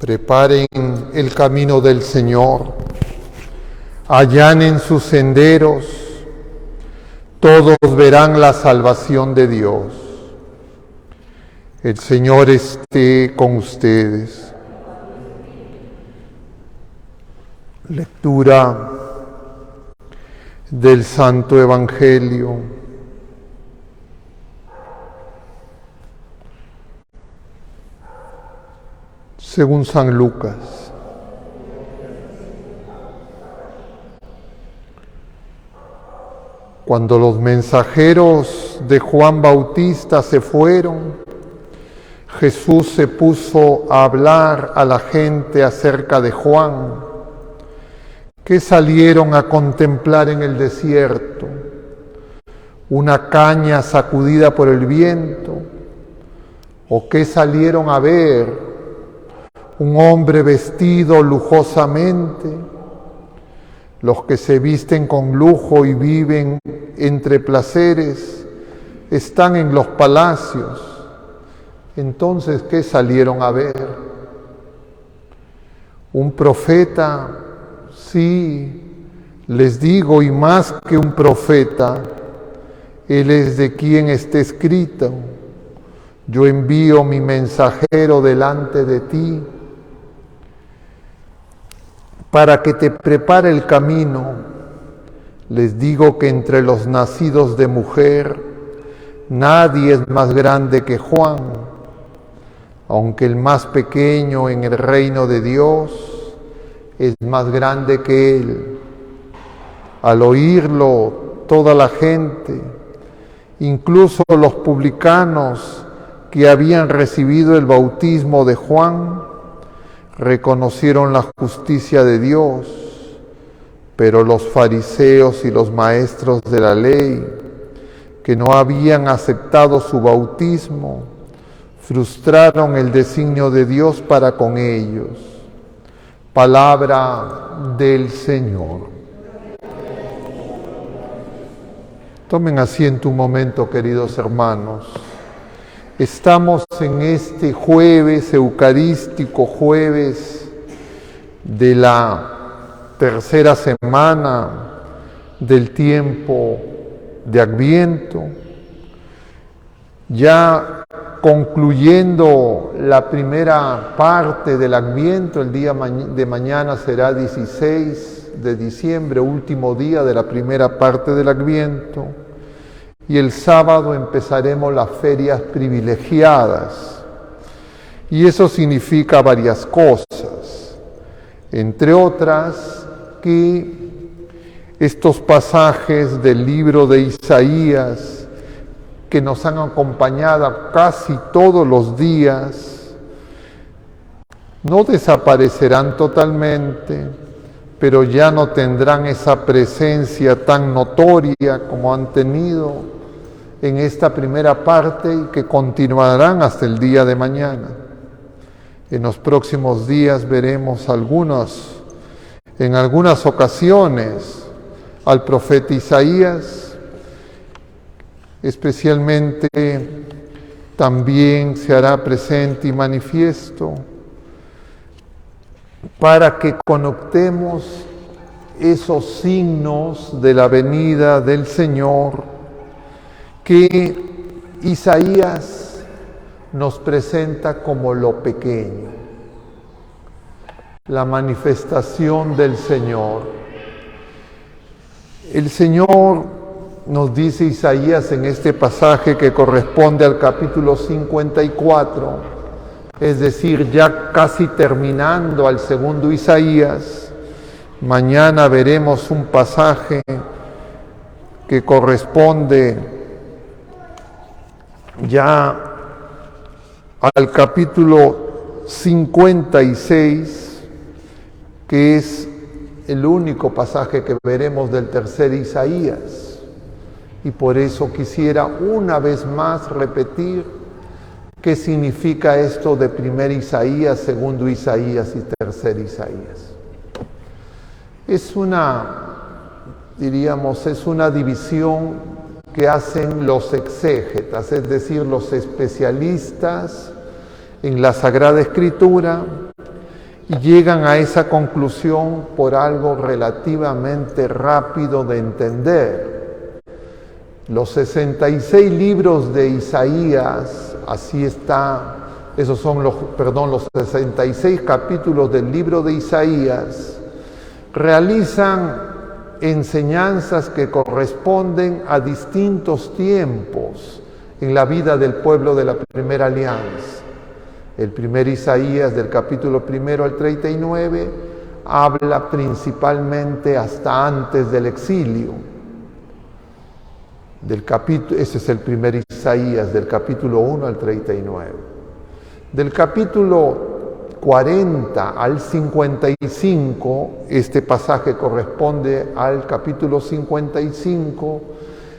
Preparen el camino del Señor, allanen sus senderos, todos verán la salvación de Dios. El Señor esté con ustedes. Lectura del Santo Evangelio según San Lucas. Cuando los mensajeros de Juan Bautista se fueron, Jesús se puso a hablar a la gente acerca de Juan, que salieron a contemplar en el desierto, una caña sacudida por el viento, o que salieron a ver un hombre vestido lujosamente. Los que se visten con lujo y viven entre placeres están en los palacios. Entonces, ¿qué salieron a ver? ¿Un profeta? Sí, les digo, y más que un profeta, él es de quien está escrito: yo envío mi mensajero delante de ti para que te prepare el camino. Les digo que entre los nacidos de mujer, nadie es más grande que Juan, aunque el más pequeño en el reino de Dios es más grande que él. Al oírlo, toda la gente, incluso los publicanos que habían recibido el bautismo de Juan, reconocieron la justicia de Dios, pero los fariseos y los maestros de la ley, que no habían aceptado su bautismo, frustraron el designio de Dios para con ellos. Palabra del Señor. Tomen asiento un momento, queridos hermanos. Estamos en este jueves eucarístico, jueves de la tercera semana del tiempo de Adviento, ya concluyendo la primera parte del Adviento. El día de mañana será 16 de diciembre, último día de la primera parte del Adviento. Y el sábado empezaremos las ferias privilegiadas. Y eso significa varias cosas. Entre otras, que estos pasajes del libro de Isaías, que nos han acompañado casi todos los días, no desaparecerán totalmente, pero ya no tendrán esa presencia tan notoria como han tenido en esta primera parte y que continuarán hasta el día de mañana. En los próximos días veremos en algunas ocasiones al profeta Isaías, especialmente también se hará presente y manifiesto para que conectemos esos signos de la venida del Señor que Isaías nos presenta como lo pequeño, la manifestación del Señor. El Señor, nos dice Isaías en este pasaje que corresponde al capítulo 54, es decir, ya casi terminando al segundo Isaías. Mañana veremos un pasaje que corresponde ya al capítulo 56, que es el único pasaje que veremos del tercer Isaías. Y por eso quisiera una vez más repetir qué significa esto de primer Isaías, segundo Isaías y tercer Isaías. Es una división que hacen los exégetas, es decir, los especialistas en la Sagrada Escritura, y llegan a esa conclusión por algo relativamente rápido de entender. Los 66 libros de Isaías, así está, esos son los 66 capítulos del libro de Isaías, realizan enseñanzas que corresponden a distintos tiempos en la vida del pueblo de la primera alianza. El primer Isaías, del capítulo 1 al 39, habla principalmente hasta antes del exilio. Ese es el primer Isaías, del capítulo 1 al 39. Del capítulo 40 al 55, este pasaje corresponde al capítulo 55,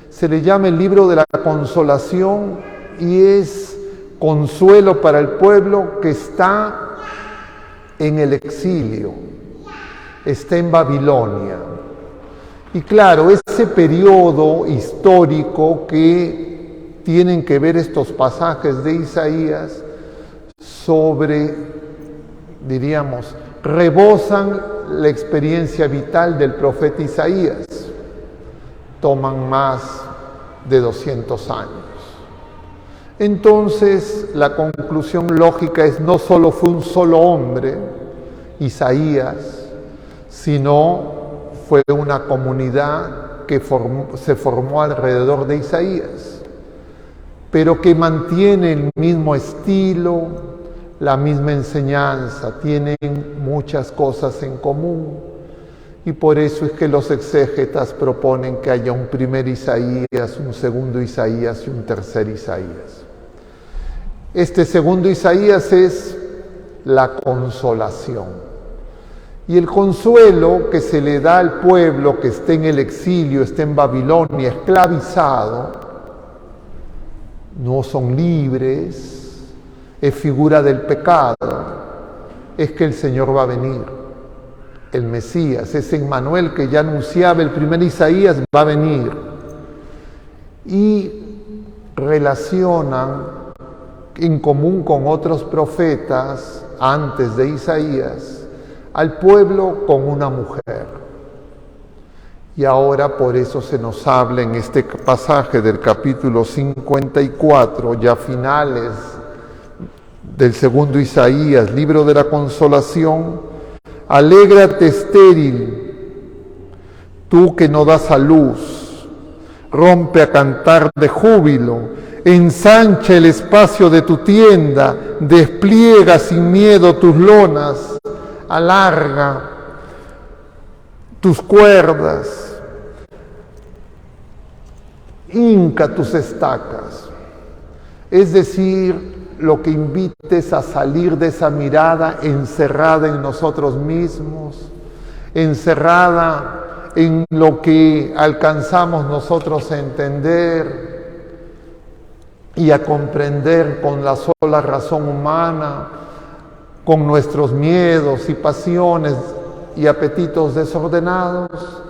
se le llama el libro de la consolación y es consuelo para el pueblo que está en el exilio, está en Babilonia. Y claro, ese periodo histórico que tienen que ver estos pasajes de Isaías diríamos, rebosan la experiencia vital del profeta Isaías. Toman más de 200 años. Entonces, la conclusión lógica es: no solo fue un solo hombre, Isaías, sino fue una comunidad que se formó alrededor de Isaías, pero que mantiene el mismo estilo, la misma enseñanza, tienen muchas cosas en común, y por eso es que los exégetas proponen que haya un primer Isaías, un segundo Isaías y un tercer Isaías. Este segundo Isaías es la consolación, y el consuelo que se le da al pueblo que esté en el exilio, esté en Babilonia, esclavizado, no son libres, es figura del pecado, es que el Señor va a venir, el Mesías, ese Emmanuel que ya anunciaba el primer Isaías, va a venir. Y relacionan en común con otros profetas antes de Isaías al pueblo con una mujer. Y ahora por eso se nos habla en este pasaje del capítulo 54, ya finales del segundo Isaías, libro de la consolación: alégrate estéril, tú que no das a luz, rompe a cantar de júbilo, ensancha el espacio de tu tienda, despliega sin miedo tus lonas, alarga tus cuerdas, hinca tus estacas. Es decir, lo que invites a salir de esa mirada encerrada en nosotros mismos, encerrada en lo que alcanzamos nosotros a entender y a comprender con la sola razón humana, con nuestros miedos y pasiones y apetitos desordenados,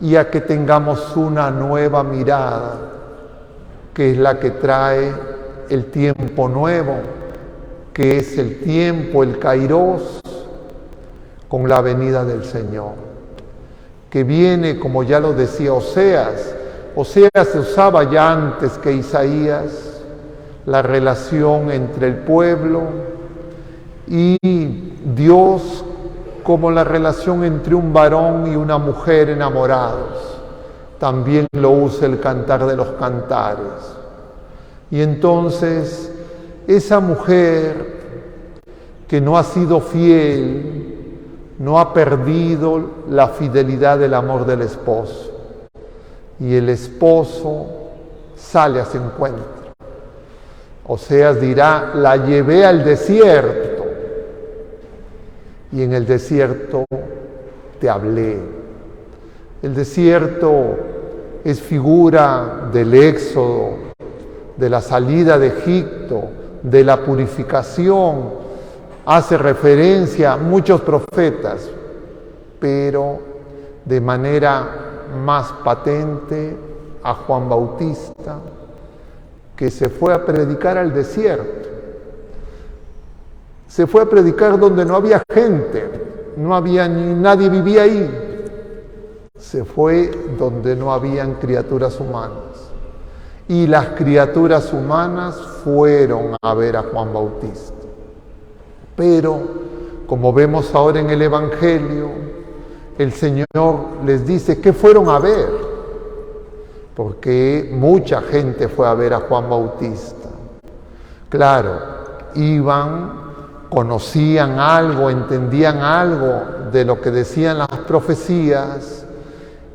y a que tengamos una nueva mirada, que es la que trae el tiempo nuevo, que es el tiempo, el Kairos, con la venida del Señor, que viene, como ya lo decía Oseas. Oseas se usaba ya antes que Isaías, la relación entre el pueblo y Dios, como la relación entre un varón y una mujer enamorados. También lo usa el Cantar de los Cantares. Y entonces, esa mujer que no ha sido fiel, no ha perdido la fidelidad del amor del esposo. Y el esposo sale a su encuentro. Oseas dirá: la llevé al desierto, y en el desierto te hablé. El desierto es figura del éxodo, de la salida de Egipto, de la purificación. Hace referencia a muchos profetas, pero de manera más patente a Juan Bautista, que se fue a predicar al desierto. Se fue a predicar donde no había gente, no había nadie vivía ahí. Se fue donde no habían criaturas humanas. Y las criaturas humanas fueron a ver a Juan Bautista. Pero, como vemos ahora en el Evangelio, el Señor les dice que fueron a ver, porque mucha gente fue a ver a Juan Bautista. Claro, iban, conocían algo, entendían algo de lo que decían las profecías,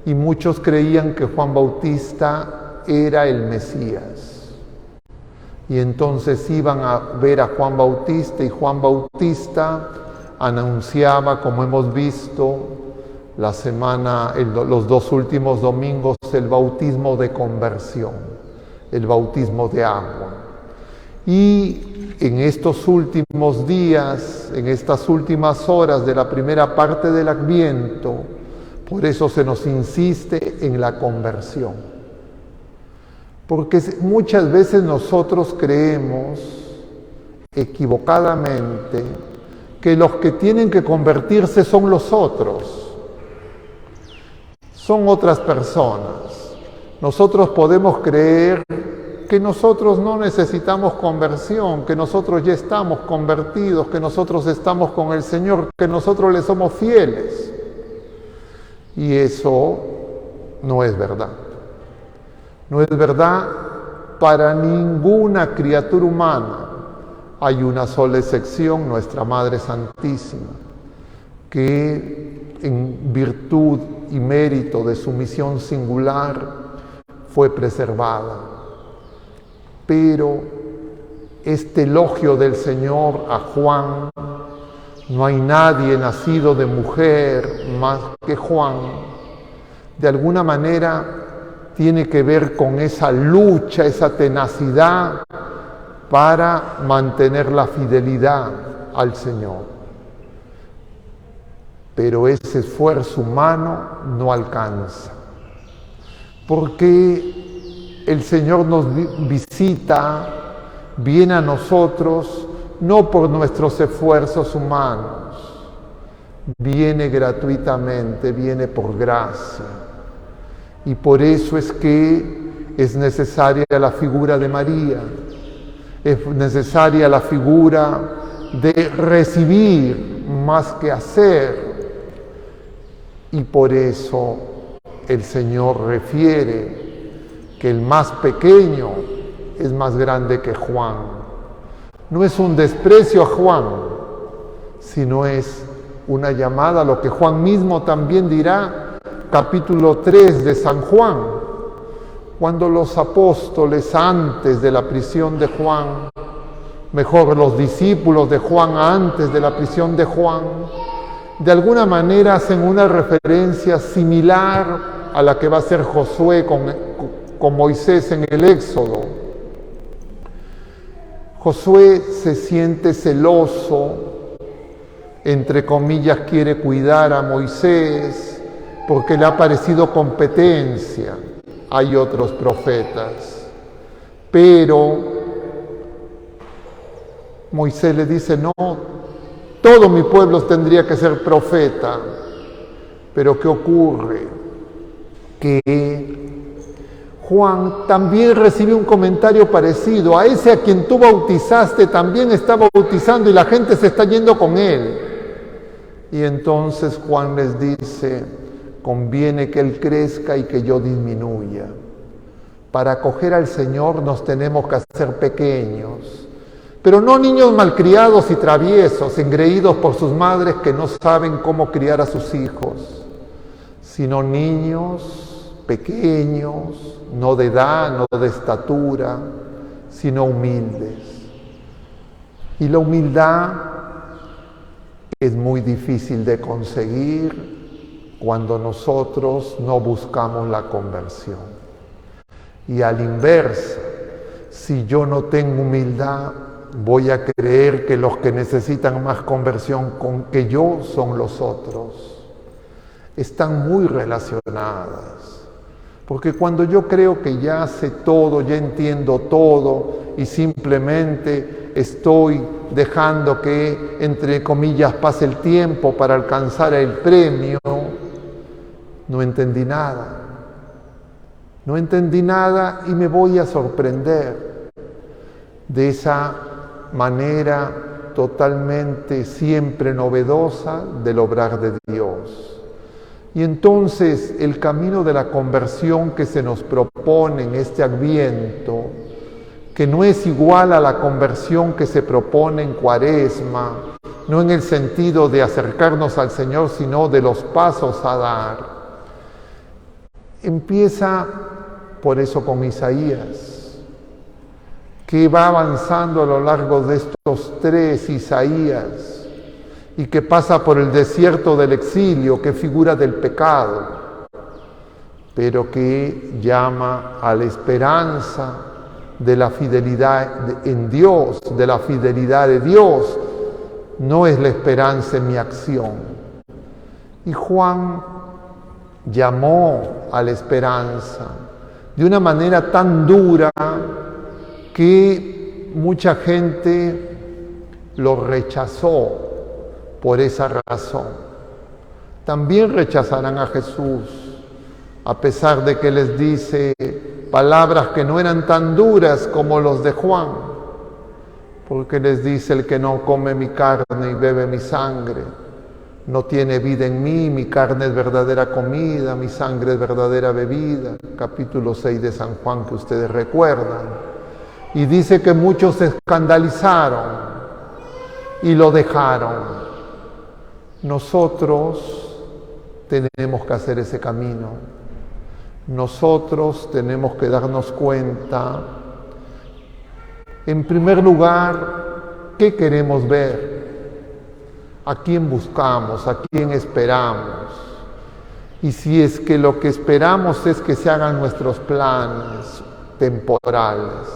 y muchos creían que Juan Bautista era el Mesías. Y entonces iban a ver a Juan Bautista, y Juan Bautista anunciaba, como hemos visto los 2 últimos domingos, el bautismo de conversión, el bautismo de agua. Y en estos últimos días, en estas últimas horas de la primera parte del Adviento, por eso se nos insiste en la conversión. Porque muchas veces nosotros creemos equivocadamente que los que tienen que convertirse son los otros, son otras personas. Nosotros podemos creer que nosotros no necesitamos conversión, que nosotros ya estamos convertidos, que nosotros estamos con el Señor, que nosotros le somos fieles. Y eso no es verdad. No es verdad para ninguna criatura humana. Hay una sola excepción, nuestra Madre Santísima, que en virtud y mérito de su misión singular fue preservada. Pero este elogio del Señor a Juan, no hay nadie nacido de mujer más que Juan, de alguna manera tiene que ver con esa lucha, esa tenacidad para mantener la fidelidad al Señor. Pero ese esfuerzo humano no alcanza, porque el Señor nos visita, viene a nosotros, no por nuestros esfuerzos humanos, viene gratuitamente, viene por gracia. Y por eso es que es necesaria la figura de María, es necesaria la figura de recibir más que hacer. Y por eso el Señor refiere que el más pequeño es más grande que Juan. No es un desprecio a Juan, sino es una llamada a lo que Juan mismo también dirá, capítulo 3 de San Juan, cuando los apóstoles antes de la prisión de Juan, mejor los discípulos de Juan antes de la prisión de Juan, de alguna manera hacen una referencia similar a la que va a hacer Josué con Moisés en el Éxodo. Josué se siente celoso, entre comillas quiere cuidar a Moisés porque le ha parecido competencia. Hay otros profetas, pero Moisés le dice, no, todo mi pueblo tendría que ser profeta. Pero ¿qué ocurre? Que Juan también recibe un comentario parecido. A ese a quien tú bautizaste también está bautizando y la gente se está yendo con él. Y entonces Juan les dice, conviene que él crezca y que yo disminuya. Para acoger al Señor nos tenemos que hacer pequeños, pero no niños malcriados y traviesos, engreídos por sus madres que no saben cómo criar a sus hijos, sino niños pequeños, no de edad, no de estatura, sino humildes. Y la humildad es muy difícil de conseguir cuando nosotros no buscamos la conversión. Y a la inversa, si yo no tengo humildad, voy a creer que los que necesitan más conversión que yo son los otros. Están muy relacionadas. Porque cuando yo creo que ya sé todo, ya entiendo todo y simplemente estoy dejando que, entre comillas, pase el tiempo para alcanzar el premio, no entendí nada. No entendí nada y me voy a sorprender de esa manera totalmente siempre novedosa del obrar de Dios. Y entonces el camino de la conversión que se nos propone en este Adviento, que no es igual a la conversión que se propone en Cuaresma, no en el sentido de acercarnos al Señor, sino de los pasos a dar, empieza por eso con Isaías, que va avanzando a lo largo de estos 3 Isaías, y que pasa por el desierto del exilio, que figura del pecado, pero que llama a la esperanza de la fidelidad en Dios, de la fidelidad de Dios. No es la esperanza en mi acción. Y Juan llamó a la esperanza de una manera tan dura que mucha gente lo rechazó. Por esa razón, también rechazarán a Jesús, a pesar de que les dice palabras que no eran tan duras como los de Juan, porque les dice: el que no come mi carne y bebe mi sangre, no tiene vida en mí, mi carne es verdadera comida, mi sangre es verdadera bebida, capítulo 6 de San Juan, que ustedes recuerdan. Y dice que muchos se escandalizaron y lo dejaron. Nosotros tenemos que hacer ese camino. Nosotros tenemos que darnos cuenta, en primer lugar, qué queremos ver, a quién buscamos, a quién esperamos. Y si es que lo que esperamos es que se hagan nuestros planes temporales,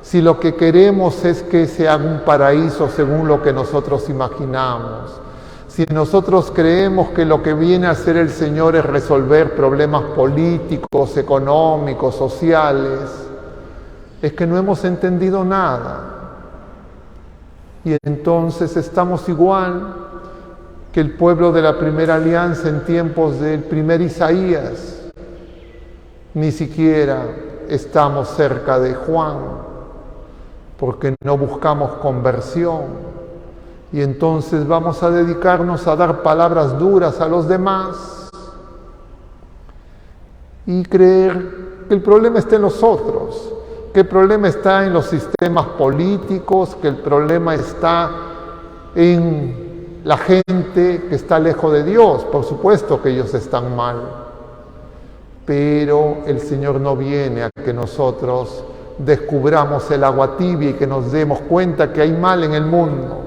si lo que queremos es que se haga un paraíso según lo que nosotros imaginamos, si nosotros creemos que lo que viene a hacer el Señor es resolver problemas políticos, económicos, sociales, es que no hemos entendido nada. Y entonces estamos igual que el pueblo de la primera alianza en tiempos del primer Isaías. Ni siquiera estamos cerca de Juan, porque no buscamos conversión. Y entonces vamos a dedicarnos a dar palabras duras a los demás y creer que el problema está en los otros, que el problema está en los sistemas políticos, que el problema está en la gente que está lejos de Dios. Por supuesto que ellos están mal, pero el Señor no viene a que nosotros descubramos el agua tibia y que nos demos cuenta que hay mal en el mundo.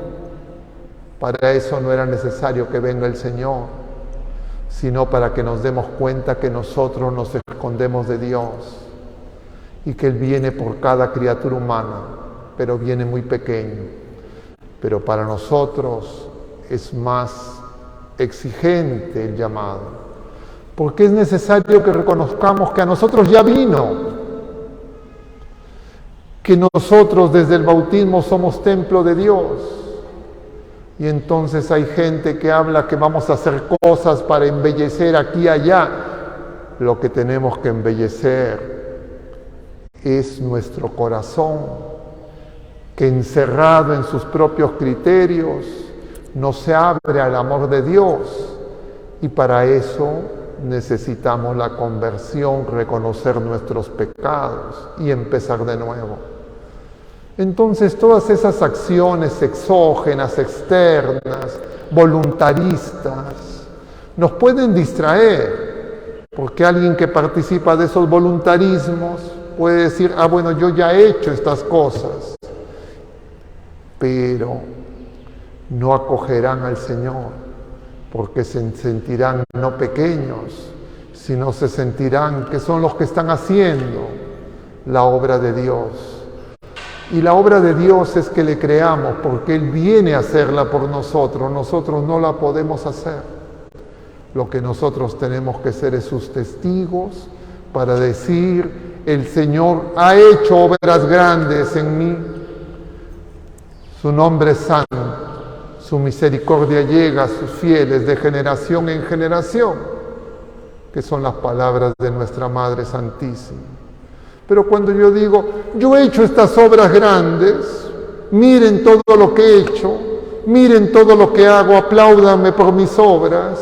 Para eso no era necesario que venga el Señor, sino para que nos demos cuenta que nosotros nos escondemos de Dios y que Él viene por cada criatura humana, pero viene muy pequeño. Pero para nosotros es más exigente el llamado, porque es necesario que reconozcamos que a nosotros ya vino, que nosotros desde el bautismo somos templo de Dios. Y entonces hay gente que habla que vamos a hacer cosas para embellecer aquí y allá. Lo que tenemos que embellecer es nuestro corazón, que encerrado en sus propios criterios no se abre al amor de Dios. Y para eso necesitamos la conversión, reconocer nuestros pecados y empezar de nuevo. Entonces todas esas acciones exógenas, externas, voluntaristas, nos pueden distraer, porque alguien que participa de esos voluntarismos puede decir: ah, bueno, yo ya he hecho estas cosas, pero no acogerán al Señor, porque se sentirán no pequeños, sino se sentirán que son los que están haciendo la obra de Dios. Y la obra de Dios es que le creamos, porque Él viene a hacerla por nosotros. Nosotros no la podemos hacer. Lo que nosotros tenemos que ser es sus testigos para decir: el Señor ha hecho obras grandes en mí. Su nombre es santo, su misericordia llega a sus fieles de generación en generación, que son las palabras de nuestra Madre Santísima. Pero cuando yo digo, yo he hecho estas obras grandes, miren todo lo que he hecho, miren todo lo que hago, apláudanme por mis obras,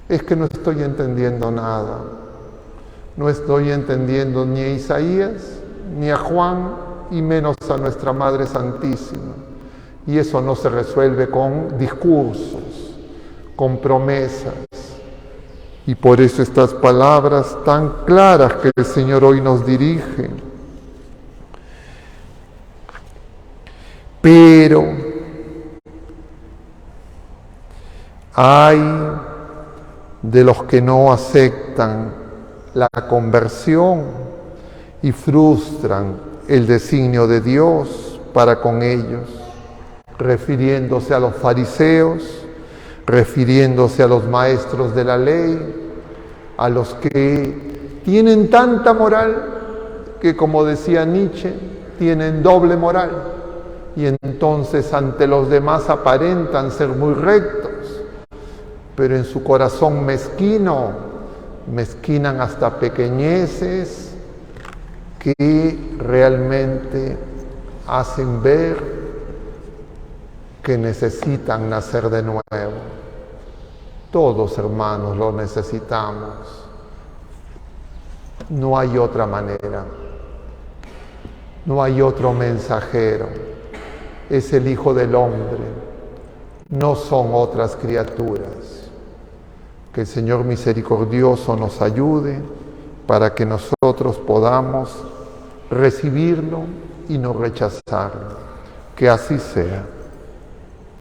es que no estoy entendiendo nada. No estoy entendiendo ni a Isaías, ni a Juan, y menos a nuestra Madre Santísima. Y eso no se resuelve con discursos, con promesas. Y por eso estas palabras tan claras que el Señor hoy nos dirige. Pero hay de los que no aceptan la conversión y frustran el designio de Dios para con ellos, refiriéndose a los fariseos, refiriéndose a los maestros de la ley, a los que tienen tanta moral que, como decía Nietzsche, tienen doble moral y entonces ante los demás aparentan ser muy rectos, pero en su corazón mezquino mezquinan hasta pequeñeces que realmente hacen ver que necesitan nacer de nuevo. Todos, hermanos, lo necesitamos. No hay otra manera. No hay otro mensajero. Es el Hijo del Hombre. No son otras criaturas. Que el Señor misericordioso nos ayude para que nosotros podamos recibirlo y no rechazarlo. Que así sea.